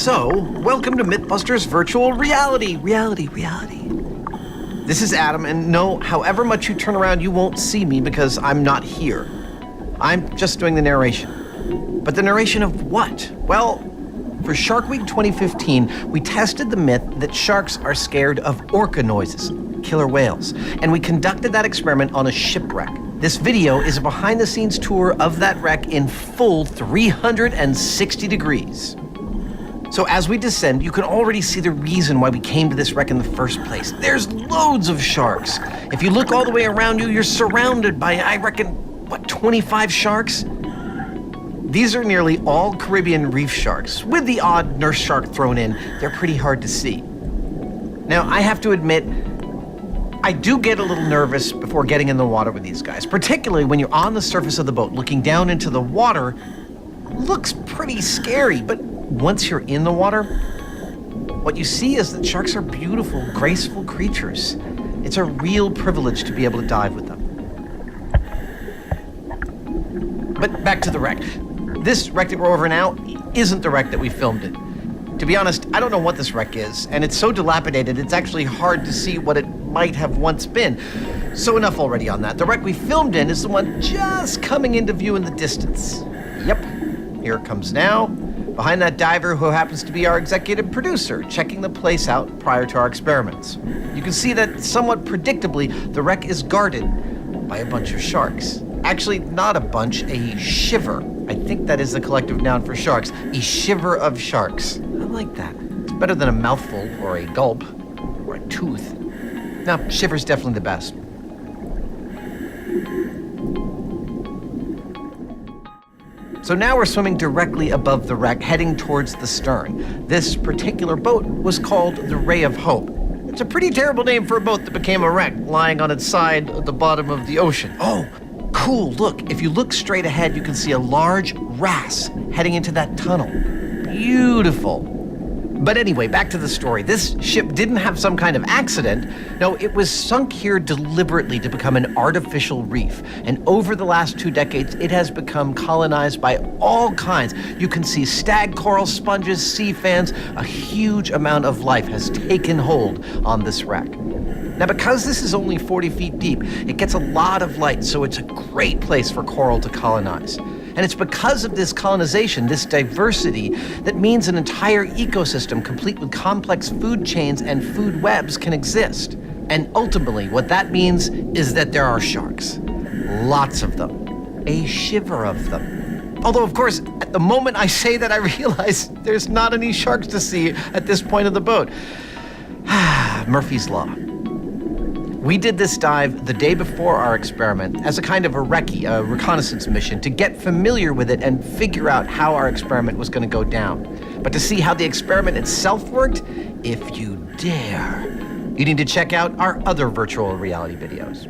So, welcome to MythBusters Virtual Reality. Reality. This is Adam, and no, however much you turn around, you won't see me because I'm not here. I'm just doing the narration. But the narration of what? Well, for Shark Week 2015, we tested the myth that sharks are scared of orca noises, killer whales, and we conducted that experiment on a shipwreck. This video is a behind-the-scenes tour of that wreck in full 360 degrees. So as we descend, you can already see the reason why we came to this wreck in the first place. There's loads of sharks. If you look all the way around you, you're surrounded by, I reckon, 25 sharks? These are nearly all Caribbean reef sharks, with the odd nurse shark thrown in. They're pretty hard to see. Now, I have to admit, I do get a little nervous before getting in the water with these guys, particularly when you're on the surface of the boat looking down into the water. Looks pretty scary, but once you're in the water, what you see is that sharks are beautiful, graceful creatures. It's a real privilege to be able to dive with them. But back to the wreck. This wreck that we're over now isn't the wreck that we filmed it. To be honest, I don't know what this wreck is, and it's so dilapidated it's actually hard to see what it might have once been. So enough already on that. The wreck we filmed in is the one just coming into view in the distance. Yep, here it comes now. Behind that diver who happens to be our executive producer, checking the place out prior to our experiments. You can see that, somewhat predictably, the wreck is guarded by a bunch of sharks. Actually, not a bunch, a shiver. I think that is the collective noun for sharks. A shiver of sharks. I like that. It's better than a mouthful, or a gulp, or a tooth. No, shiver's definitely the best. So now we're swimming directly above the wreck, heading towards the stern. This particular boat was called the Ray of Hope. It's a pretty terrible name for a boat that became a wreck, lying on its side at the bottom of the ocean. Oh, cool, look, if you look straight ahead, you can see a large wrasse heading into that tunnel. Beautiful. But anyway, back to the story. This ship didn't have some kind of accident. No, it was sunk here deliberately to become an artificial reef. And over the last 2 decades, it has become colonized by all kinds. You can see stag coral sponges, sea fans. A huge amount of life has taken hold on this wreck. Now, because this is only 40 feet deep, it gets a lot of light, so it's a great place for coral to colonize. And it's because of this colonization, this diversity, that means an entire ecosystem complete with complex food chains and food webs can exist. And ultimately, what that means is that there are sharks. Lots of them. A shiver of them. Although, of course, at the moment I say that, I realize there's not any sharks to see at this point of the boat. Murphy's Law. We did this dive the day before our experiment as a kind of a recce, a reconnaissance mission, to get familiar with it and figure out how our experiment was going to go down. But to see how the experiment itself worked, if you dare, you need to check out our other virtual reality videos.